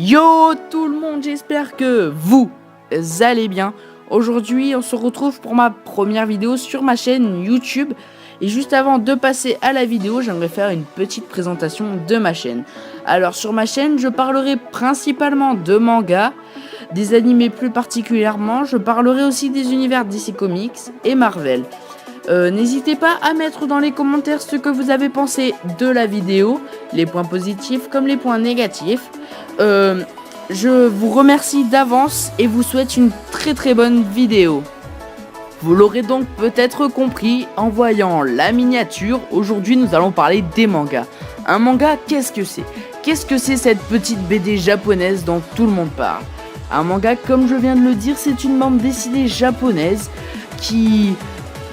Yo tout le monde, j'espère que vous allez bien. Aujourd'hui on se retrouve pour ma première vidéo sur ma chaîne YouTube. Et juste avant de passer à la vidéo, j'aimerais faire une petite présentation de ma chaîne. Alors sur ma chaîne, je parlerai principalement de manga, des animés plus particulièrement. Je parlerai aussi des univers DC Comics et Marvel. N'hésitez pas à mettre dans les commentaires ce que vous avez pensé de la vidéo, les points positifs comme les points négatifs. Je vous remercie d'avance et vous souhaite une très bonne vidéo. Vous l'aurez donc peut-être compris en voyant la miniature, aujourd'hui nous allons parler des mangas. Un manga, qu'est-ce que c'est? Qu'est-ce que c'est cette petite BD japonaise dont tout le monde parle? Un manga, comme je viens de le dire, c'est une bande dessinée japonaise qui,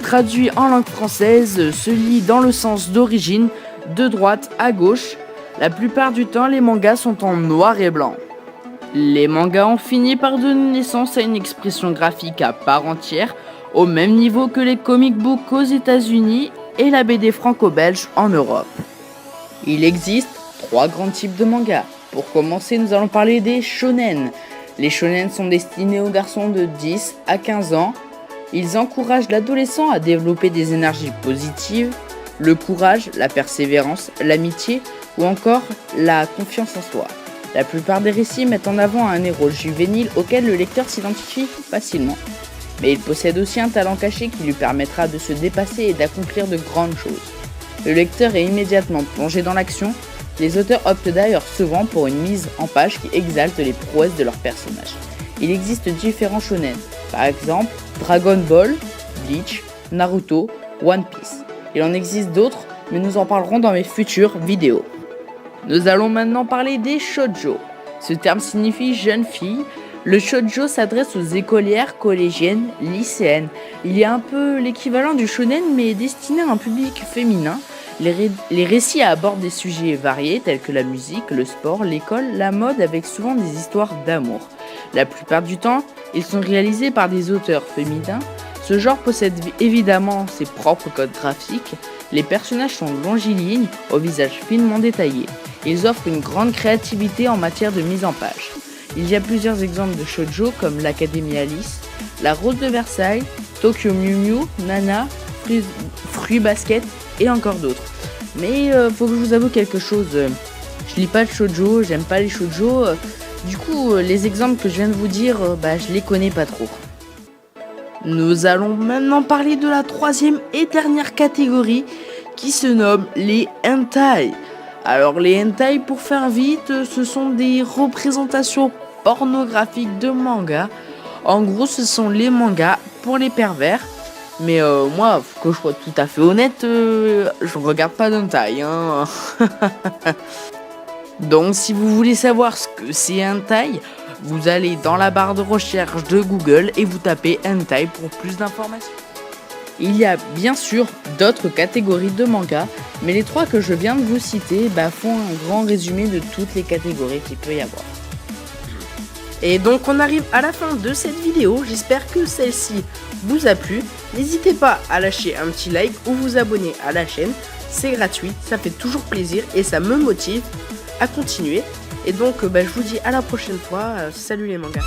traduit en langue française, se lit dans le sens d'origine, de droite à gauche. La plupart du temps, les mangas sont en noir et blanc. Les mangas ont fini par donner naissance à une expression graphique à part entière, au même niveau que les comic books aux États-Unis et la BD franco-belge en Europe. Il existe 3 grands types de mangas. Pour commencer, nous allons parler des shonen. Les shonen sont destinés aux garçons de 10 à 15 ans. Ils encouragent l'adolescent à développer des énergies positives, le courage, la persévérance, l'amitié ou encore la confiance en soi. La plupart des récits mettent en avant un héros juvénile auquel le lecteur s'identifie facilement. Mais il possède aussi un talent caché qui lui permettra de se dépasser et d'accomplir de grandes choses. Le lecteur est immédiatement plongé dans l'action. Les auteurs optent d'ailleurs souvent pour une mise en page qui exalte les prouesses de leurs personnages. Il existe différents shonen, par exemple Dragon Ball, Bleach, Naruto, One Piece. Il en existe d'autres, mais nous en parlerons dans mes futures vidéos. Nous allons maintenant parler des shoujo. Ce terme signifie jeune fille. Le shoujo s'adresse aux écolières, collégiennes, lycéennes. Il y a un peu l'équivalent du shonen mais destiné à un public féminin. Les récits abordent des sujets variés tels que la musique, le sport, l'école, la mode avec souvent des histoires d'amour. La plupart du temps, ils sont réalisés par des auteurs féminins. Ce genre possède évidemment ses propres codes graphiques. Les personnages sont longilignes, au visage finement détaillé. Ils offrent une grande créativité en matière de mise en page. Il y a plusieurs exemples de shoujo comme l'Académie Alice, La Rose de Versailles, Tokyo Mew Mew, Nana, Fruit Basket et encore d'autres. Mais faut que je vous avoue quelque chose, je lis pas de shoujo, j'aime pas les shoujo, du coup les exemples que je viens de vous dire, je les connais pas trop. Nous allons maintenant parler de la troisième et dernière catégorie qui se nomme les hentai. Alors les hentai, pour faire vite, ce sont des représentations pornographiques de mangas. En gros, ce sont les mangas pour les pervers. Mais moi, faut que je sois tout à fait honnête, je regarde pas d'hentai, hein. Donc si vous voulez savoir ce que c'est hentai, vous allez dans la barre de recherche de Google et vous tapez hentai pour plus d'informations. Il y a bien sûr d'autres catégories de mangas, mais les 3 que je viens de vous citer font un grand résumé de toutes les catégories qu'il peut y avoir. Et donc on arrive à la fin de cette vidéo, j'espère que celle-ci vous a plu. N'hésitez pas à lâcher un petit like ou vous abonner à la chaîne, c'est gratuit, ça fait toujours plaisir et ça me motive à continuer. Et donc je vous dis à la prochaine fois, salut les mangas.